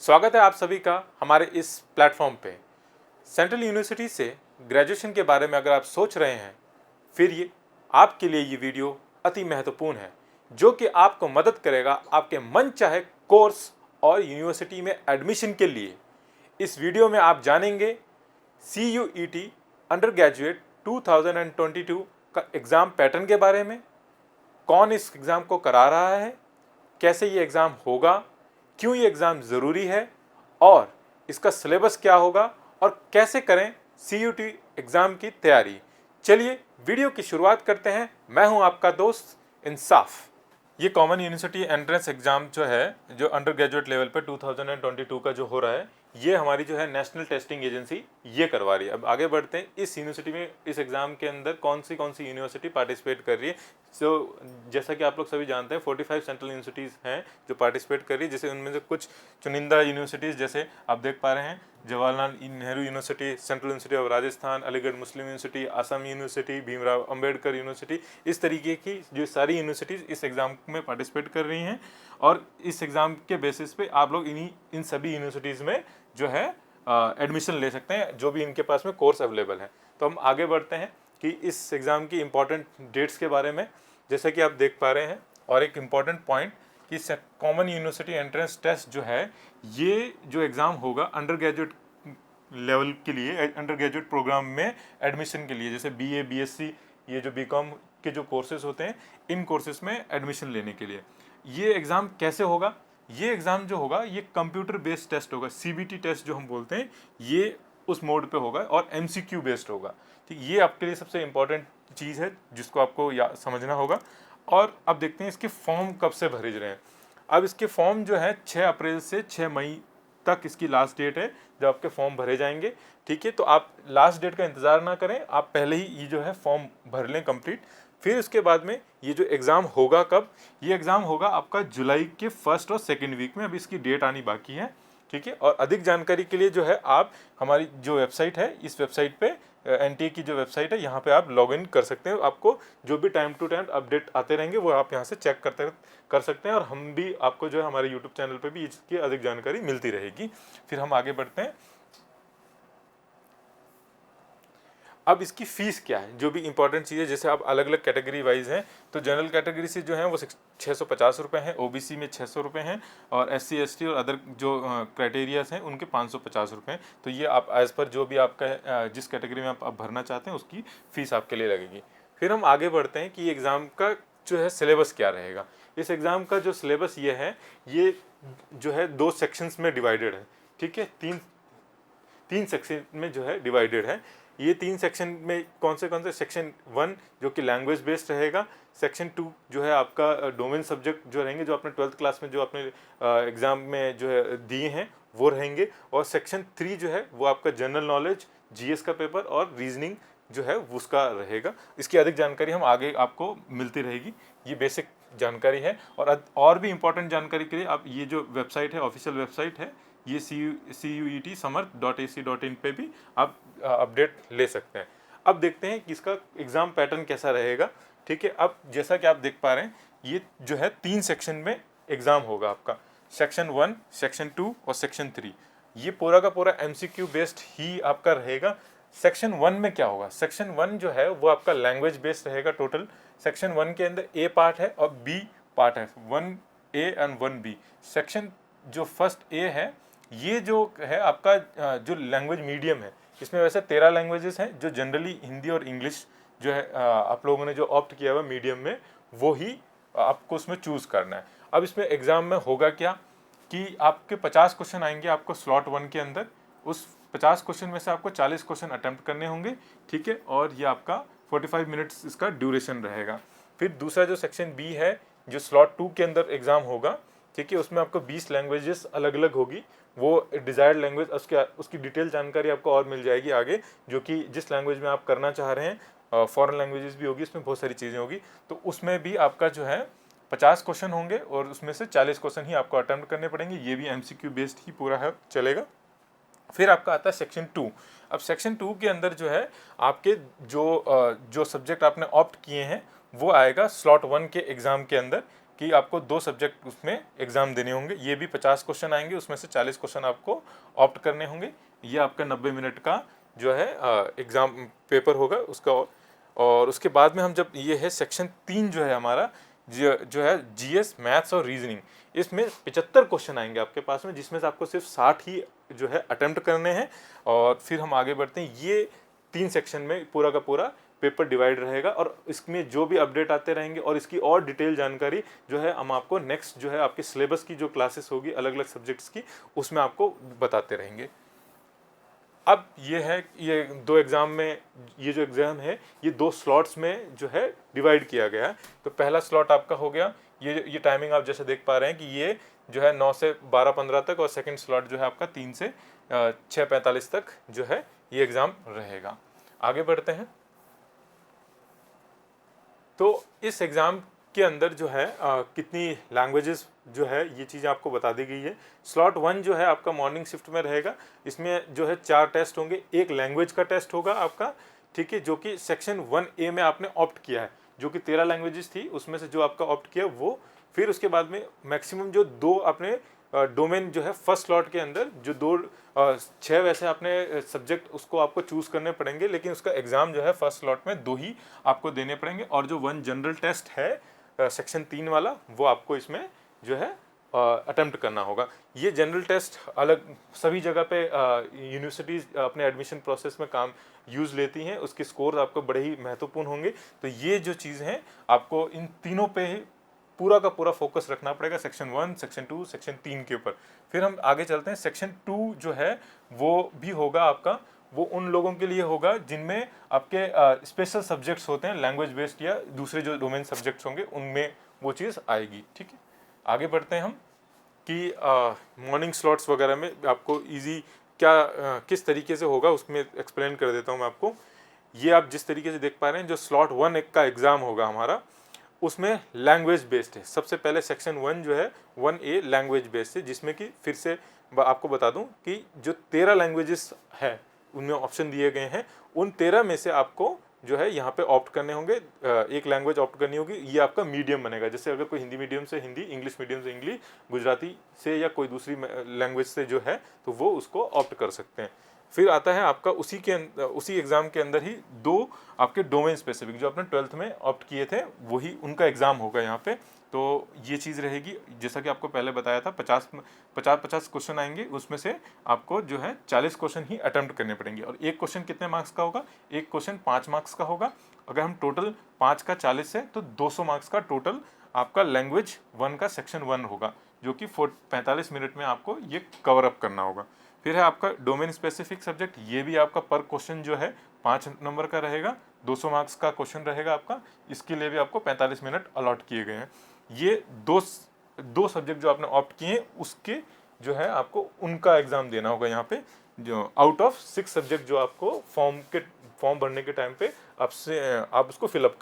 स्वागत है आप सभी का हमारे इस प्लेटफॉर्म पे। सेंट्रल यूनिवर्सिटी से ग्रेजुएशन के बारे में अगर आप सोच रहे हैं, फिर ये आपके लिए ये वीडियो अति महत्वपूर्ण है, जो कि आपको मदद करेगा आपके मन चाहे कोर्स और यूनिवर्सिटी में एडमिशन के लिए। इस वीडियो में आप जानेंगे CUET अंडर ग्रेजुएट 2022 का एग्ज़ाम पैटर्न के बारे में, कौन इस एग्ज़ाम को करा रहा है, कैसे ये एग्ज़ाम होगा, क्यों ये एग्ज़ाम ज़रूरी है और इसका सिलेबस क्या होगा और कैसे करें CUET एग्ज़ाम की तैयारी। चलिए वीडियो की शुरुआत करते हैं। मैं हूं आपका दोस्त इंसाफ। ये कॉमन यूनिवर्सिटी एंट्रेंस एग्ज़ाम जो है, जो अंडर ग्रेजुएट लेवल पे 2022 का जो हो रहा है, ये हमारी जो है नेशनल टेस्टिंग एजेंसी ये करवा रही है। अब आगे बढ़ते हैं, इस यूनिवर्सिटी में इस एग्ज़ाम के अंदर कौन सी यूनिवर्सिटी पार्टिसिपेट कर रही है। जैसा कि आप लोग सभी जानते हैं 45 सेंट्रल यूनिवर्सिटीज़ हैं जो पार्टिसिपेट कर रही है, जैसे उनमें से कुछ चुनिंदा यूनिवर्सिटीज़ जैसे आप देख पा रहे हैं Jawaharlal Nehru university, central university of Rajasthan, Aligarh Muslim university, Assam university, Bhimrao Ambedkar university, इस तरीके की जो सारी यूनिवर्सिटीज़ इस एग्ज़ाम में पार्टिसिपेट कर रही हैं। और इस एग्ज़ाम के बेसिस पे आप लोग इन सभी यूनिवर्सिटीज़ में जो है एडमिशन ले सकते हैं, जो भी इनके पास में कोर्स अवेलेबल है। तो हम आगे बढ़ते हैं कि इस एग्ज़ाम की इम्पॉर्टेंट डेट्स के बारे में, जैसा कि आप देख पा रहे हैं। और एक इम्पॉर्टेंट पॉइंट कि कॉमन यूनिवर्सिटी एंट्रेंस टेस्ट जो है, ये जो एग्ज़ाम होगा अंडर ग्रेजुएट लेवल के लिए, अंडर ग्रेजुएट प्रोग्राम में एडमिशन के लिए, जैसे BA BSc, ये जो BCom के जो कोर्सेज होते हैं, इन कोर्सेज में एडमिशन लेने के लिए ये एग्ज़ाम कैसे होगा। ये एग्ज़ाम जो होगा ये कंप्यूटर बेस्ड टेस्ट होगा, CBT टेस्ट जो हम बोलते हैं, ये उस मोड पे होगा और MCQ बेस्ड होगा। ठीक, ये आपके लिए सबसे इम्पॉर्टेंट चीज़ है जिसको आपको समझना होगा। और अब देखते हैं इसके फॉर्म कब से भरे रहे हैं। अब इसके फॉर्म जो है 6 अप्रैल से 6 मई तक इसकी लास्ट डेट है जब आपके फॉर्म भरे जाएंगे। ठीक है, तो आप लास्ट डेट का इंतज़ार ना करें, आप पहले ही ये जो है फॉर्म भर लें कंप्लीट। फिर उसके बाद में ये जो एग्ज़ाम होगा कब, ये एग्ज़ाम होगा आपका जुलाई के 1st और 2nd वीक में। अब इसकी डेट आनी बाकी है। ठीक है, और अधिक जानकारी के लिए जो है आप हमारी जो वेबसाइट है, इस वेबसाइट पे NTA की जो वेबसाइट है, यहाँ पे आप लॉगिन कर सकते हैं। आपको जो भी टाइम टू टाइम अपडेट आते रहेंगे वो आप यहाँ से चेक कर सकते हैं। और हम भी आपको जो है हमारे YouTube चैनल पे भी इसकी अधिक जानकारी मिलती रहेगी। फिर हम आगे बढ़ते हैं। अब इसकी फ़ीस क्या है, जो भी इंपॉर्टेंट चीज़ है, जैसे आप अलग अलग कैटेगरी वाइज हैं, तो जनरल कैटेगरी से जो है वो 650 रुपये हैं, OBC में 600 रुपये हैं, और SC ST और अदर जो क्राइटेरियाज हैं उनके 550 रुपये हैं। तो ये आप एज़ पर जो भी आपका जिस कैटेगरी में आप भरना चाहते हैं उसकी फ़ीस आपके लिए लगेगी। फिर हम आगे बढ़ते हैं कि एग्ज़ाम का जो है सिलेबस क्या रहेगा। इस एग्ज़ाम का जो सिलेबस ये है, ये जो है 2 सेक्शंस में डिवाइडेड है। ठीक है, तीन सेक्शन में जो है डिवाइडेड है। ये 3 सेक्शन में कौन से सेक्शन 1 जो कि लैंग्वेज बेस्ड रहेगा, सेक्शन 2 जो है आपका डोमेन सब्जेक्ट जो रहेंगे, जो आपने 12th क्लास में जो आपने एग्ज़ाम में जो है दिए हैं वो रहेंगे, और सेक्शन 3 जो है वो आपका जनरल नॉलेज, GS का पेपर और रीजनिंग जो है उसका रहेगा। इसकी अधिक जानकारी हम आगे आपको मिलती रहेगी। ये बेसिक जानकारी है। और भी इम्पोर्टेंट जानकारी के लिए आप ये जो वेबसाइट है, ऑफिशियल वेबसाइट है, ये CUET-samarth.ac.in पे भी आप अपडेट ले सकते हैं। अब देखते हैं कि इसका एग्ज़ाम पैटर्न कैसा रहेगा। ठीक है, अब जैसा कि आप देख पा रहे हैं, ये जो है 3 सेक्शन में एग्ज़ाम होगा आपका, सेक्शन 1, सेक्शन 2 और सेक्शन 3। ये पूरा का पूरा MCQ बेस्ड ही आपका रहेगा। सेक्शन 1 में क्या होगा, सेक्शन 1 जो है वो आपका लैंग्वेज बेस्ड रहेगा। टोटल सेक्शन 1 के अंदर A पार्ट है और B पार्ट है, 1A एंड 1B। सेक्शन जो फर्स्ट A है, ये जो है आपका जो लैंग्वेज मीडियम है, इसमें वैसे 13 लैंग्वेजेस हैं, जो जनरली हिंदी और इंग्लिश जो है आप लोगों ने जो ऑप्ट किया हुआ मीडियम में, वो ही आपको उसमें चूज़ करना है। अब इसमें एग्ज़ाम में होगा क्या कि आपके 50 क्वेश्चन आएंगे आपको स्लॉट 1 के अंदर। उस 50 क्वेश्चन में से आपको 40 क्वेश्चन अटैम्प्ट करने होंगे। ठीक है, और ये आपका 45 मिनट्स इसका ड्यूरेशन रहेगा। फिर दूसरा जो सेक्शन B है, जो स्लॉट 2 के अंदर एग्ज़ाम होगा, ठीक है, उसमें आपको 20 लैंग्वेजेस अलग अलग होगी। वो डिज़ायर्ड लैंग्वेज, उसकी डिटेल जानकारी आपको और मिल जाएगी आगे, जो कि जिस लैंग्वेज में आप करना चाह रहे हैं। फॉरेन लैंग्वेजेस भी होगी, इसमें बहुत सारी चीज़ें होगी। तो उसमें भी आपका जो है 50 क्वेश्चन होंगे और उसमें से 40 क्वेश्चन ही आपको अटेम्प्ट करने पड़ेंगे। ये भी MCQ बेस्ड ही पूरा है, चलेगा। फिर आपका आता है सेक्शन 2। अब सेक्शन 2 के अंदर जो है आपके जो सब्जेक्ट आपने ऑप्ट किए हैं वो आएगा स्लॉट 1 के एग्ज़ाम के अंदर कि आपको 2 सब्जेक्ट उसमें एग्ज़ाम देने होंगे। ये भी 50 क्वेश्चन आएंगे, उसमें से 40 क्वेश्चन आपको ऑप्ट करने होंगे। ये आपका 90 मिनट का जो है एग्ज़ाम पेपर होगा उसका। और उसके बाद में हम जब ये है सेक्शन 3 जो है हमारा जो है जीएस, मैथ्स और रीजनिंग, इसमें 75 क्वेश्चन आएंगे आपके पास में, जिसमें से आपको सिर्फ 60 ही जो है अटेम्प्ट करने हैं। और फिर हम आगे बढ़ते हैं। ये 3 सेक्शन में पूरा का पूरा पेपर डिवाइड रहेगा और इसमें जो भी अपडेट आते रहेंगे और इसकी और डिटेल जानकारी जो है हम आपको नेक्स्ट जो है आपके सिलेबस की जो क्लासेस होगी अलग अलग सब्जेक्ट्स की, उसमें आपको बताते रहेंगे। अब ये है, ये 2 एग्ज़ाम में, ये जो एग्ज़ाम है ये 2 स्लॉट्स में जो है डिवाइड किया गया है। तो पहला स्लॉट आपका हो गया, ये टाइमिंग आप जैसे देख पा रहे हैं कि ये जो है 9 से 12:15 तक, और सेकंड स्लॉट जो है आपका 3 से 6:45 तक जो है ये एग्ज़ाम रहेगा। आगे बढ़ते हैं। तो इस एग्ज़ाम के अंदर जो है कितनी लैंग्वेजेस जो है ये चीज़ आपको बता दी गई है। स्लॉट 1 जो है आपका मॉर्निंग शिफ्ट में रहेगा। इसमें जो है 4 टेस्ट होंगे। एक लैंग्वेज का टेस्ट होगा आपका, ठीक है, जो कि सेक्शन 1A में आपने ऑप्ट किया है, जो कि 13 लैंग्वेजेस थी, उसमें से जो आपका ऑप्ट किया वो। फिर उसके बाद में मैक्सिमम जो 2 अपने डोमेन जो है फर्स्ट स्लॉट के अंदर जो 6 वैसे अपने सब्जेक्ट उसको आपको चूज़ करने पड़ेंगे, लेकिन उसका एग्ज़ाम जो है फर्स्ट स्लॉट में 2 ही आपको देने पड़ेंगे। और जो 1 जनरल टेस्ट है सेक्शन 3 वाला, वो आपको इसमें जो है अटेम्प्ट करना होगा। ये जनरल टेस्ट अलग सभी जगह पे यूनिवर्सिटीज़ अपने एडमिशन प्रोसेस में काम यूज़ लेती हैं, उसके स्कोर आपको बड़े ही महत्वपूर्ण होंगे। तो ये जो चीज़ हैं आपको इन तीनों पे ही पूरा का पूरा फोकस रखना पड़ेगा, सेक्शन 1, सेक्शन 2, सेक्शन 3 के ऊपर। फिर हम आगे चलते हैं। सेक्शन 2 जो है वो भी होगा आपका, वो उन लोगों के लिए होगा जिनमें आपके स्पेशल सब्जेक्ट्स होते हैं, लैंग्वेज बेस्ड या दूसरे जो डोमेन सब्जेक्ट्स होंगे उनमें वो चीज़ आएगी, ठीक है। आगे बढ़ते हैं हम कि मॉर्निंग स्लॉट्स वगैरह में आपको इजी किस तरीके से होगा उसमें एक्सप्लेन कर देता हूँ मैं आपको। ये आप जिस तरीके से देख पा रहे हैं, जो स्लॉट 1 का एग्ज़ाम होगा हमारा, उसमें लैंग्वेज बेस्ड है। सबसे पहले सेक्शन 1 जो है 1A लैंग्वेज बेस्ड है, जिसमें कि फिर से आपको बता दूं कि जो 13 लैंग्वेजेस है उनमें ऑप्शन दिए गए हैं, उन 13 में से आपको जो है यहाँ पे ऑप्ट करने होंगे। एक लैंग्वेज ऑप्ट करनी होगी, ये आपका मीडियम बनेगा। जैसे अगर कोई हिंदी मीडियम से हिंदी, इंग्लिश मीडियम से इंग्लिश, गुजराती से या कोई दूसरी लैंग्वेज से जो है तो वो उसको ऑप्ट कर सकते हैं। फिर आता है आपका उसी एग्ज़ाम के अंदर ही 2 आपके डोमेन स्पेसिफिक जो आपने 12th में ऑप्ट किए थे, वही उनका एग्ज़ाम होगा यहाँ पे। तो ये चीज़ रहेगी, जैसा कि आपको पहले बताया था, 50 क्वेश्चन आएंगे, उसमें से आपको जो है 40 क्वेश्चन ही अटेम्प्ट करने पड़ेंगे। और एक क्वेश्चन कितने मार्क्स का होगा? एक क्वेश्चन 5 मार्क्स का होगा। अगर हम टोटल 5 का 40 है तो 200 मार्क्स का टोटल आपका लैंग्वेज 1 का सेक्शन 1 होगा, जो कि 45 मिनट में आपको ये कवर अप करना होगा। फिर है आपका डोमेन स्पेसिफिक सब्जेक्ट, ये भी आपका पर क्वेश्चन जो है 5 नंबर का रहेगा, 200 मार्क्स का क्वेश्चन रहेगा आपका। इसके लिए भी आपको 45 मिनट अलॉट किए गए हैं। ये दो सब्जेक्ट जो आपने ऑप्ट किए हैं उसके जो है आपको उनका एग्ज़ाम देना होगा यहाँ पे, जो आउट ऑफ 6 सब्जेक्ट जो आपको फॉर्म भरने के टाइम पे आप उसको फिलअप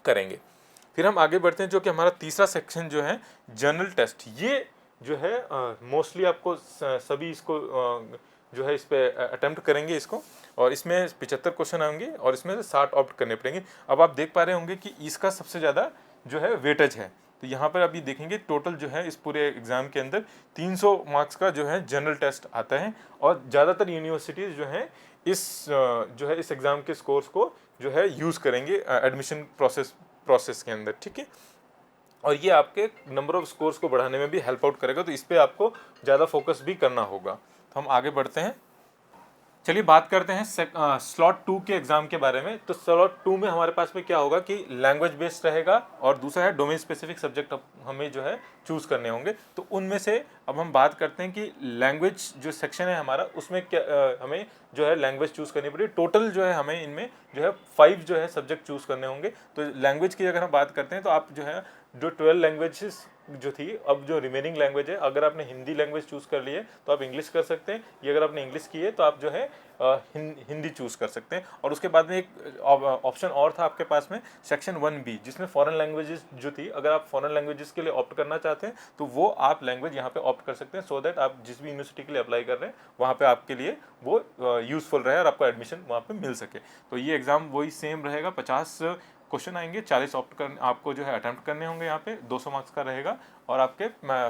करेंगे। फिर हम आगे बढ़ते हैं, जो कि हमारा तीसरा सेक्शन जो है जनरल टेस्ट। ये जो है मोस्टली आपको सभी इसको जो है इस पे अटेम्प्ट करेंगे इसको, और इसमें 75 क्वेश्चन आएंगे और इसमें से 60 ऑप्ट करने पड़ेंगे। अब आप देख पा रहे होंगे कि इसका सबसे ज़्यादा जो है वेटेज है। तो यहाँ पर अभी देखेंगे टोटल जो है इस पूरे एग्ज़ाम के अंदर 300 मार्क्स का जो है जनरल टेस्ट आता है, और ज़्यादातर यूनिवर्सिटीज़ जो हैं इस एग्ज़ाम के स्कोर्स को जो है यूज़ करेंगे एडमिशन प्रोसेस के अंदर, ठीक है। और ये आपके नंबर ऑफ स्कोर्स को बढ़ाने में भी हेल्प आउट करेगा, तो इस पर आपको ज़्यादा फोकस भी करना होगा। तो हम आगे बढ़ते हैं। चलिए बात करते हैं स्लॉट 2 के एग्ज़ाम के बारे में। तो स्लॉट 2 में हमारे पास में क्या होगा कि लैंग्वेज बेस्ड रहेगा, और दूसरा है डोमेन स्पेसिफिक सब्जेक्ट हमें जो है चूज़ करने होंगे। तो उनमें से अब हम बात करते हैं कि लैंग्वेज जो सेक्शन है हमारा, उसमें क्या हमें जो है लैंग्वेज चूज़ करनी पड़ेगी। टोटल जो है हमें इनमें जो है 5 जो है सब्जेक्ट चूज़ करने होंगे। तो लैंग्वेज की अगर हम बात करते हैं तो आप जो है जो 12 लैंग्वेजेस जो थी, अब जो रिमेनिंग लैंग्वेज है, अगर आपने हिंदी लैंग्वेज चूज़ कर ली है तो आप इंग्लिश कर सकते हैं, ये अगर आपने इंग्लिश की है तो आप जो है हिंदी चूज़ कर सकते हैं। और उसके बाद में एक ऑप्शन और था आपके पास में, सेक्शन 1B, जिसमें फॉरेन लैंग्वेजेस जो थी, अगर आप फॉरेन लैंग्वेजेस के लिए ऑप्ट करना चाहते हैं तो वो आप लैंग्वेज यहाँ पे ऑप्ट कर सकते हैं, सो दैट आप जिस भी यूनिवर्सिटी के लिए अप्लाई कर रहे हैं वहाँ पे आपके लिए वो यूज़फुल रहे और आपको एडमिशन वहाँ पे मिल सके। तो ये एग्ज़ाम वही सेम रहेगा, 50 क्वेश्चन आएंगे, 40 ऑप्ट कर आपको जो है अटेम्प्ट करने होंगे। यहाँ पे 200 मार्क्स का रहेगा और आपके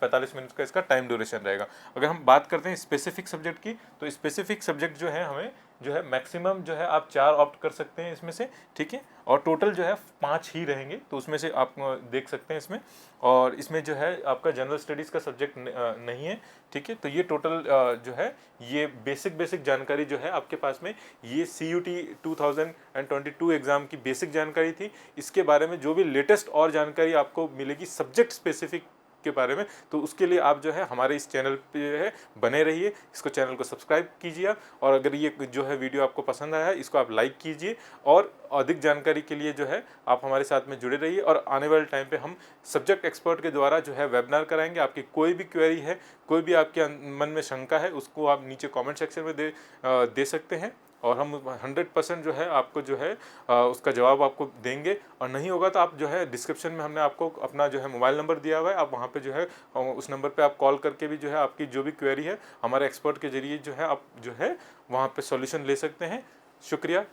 45 मिनट का इसका टाइम ड्यूरेशन रहेगा। अगर हम बात करते हैं स्पेसिफिक सब्जेक्ट की, तो स्पेसिफिक सब्जेक्ट जो है हमें जो है मैक्सिमम जो है आप 4 ऑप्ट कर सकते हैं इसमें से, ठीक है। और टोटल जो है 5 ही रहेंगे, तो उसमें से आप देख सकते हैं इसमें। और इसमें जो है आपका जनरल स्टडीज़ का सब्जेक्ट नहीं है, ठीक है। तो ये टोटल जो है ये बेसिक जानकारी जो है आपके पास में, ये CUT 2022 एग्ज़ाम की बेसिक जानकारी थी। इसके बारे में जो भी लेटेस्ट और जानकारी आपको मिलेगी सब्जेक्ट स्पेसिफिक के बारे में, तो उसके लिए आप जो है हमारे इस चैनल पे जो है बने रहिए। इसको चैनल को सब्सक्राइब कीजिए आप, और अगर ये जो है वीडियो आपको पसंद आया है इसको आप लाइक कीजिए, और अधिक जानकारी के लिए जो है आप हमारे साथ में जुड़े रहिए। और आने वाले टाइम पे हम सब्जेक्ट एक्सपर्ट के द्वारा जो है वेबिनार कराएंगे। आपकी कोई भी क्वेरी है, कोई भी आपके मन में शंका है, उसको आप नीचे कमेंट सेक्शन में दे सकते हैं, और हम 100% जो है आपको जो है उसका जवाब आपको देंगे। और नहीं होगा तो आप जो है डिस्क्रिप्शन में हमने आपको अपना जो है मोबाइल नंबर दिया हुआ है, आप वहाँ पे जो है उस नंबर पे आप कॉल करके भी जो है आपकी जो भी क्वेरी है हमारे एक्सपर्ट के जरिए जो है आप जो है वहाँ पे सॉल्यूशन ले सकते हैं। शुक्रिया।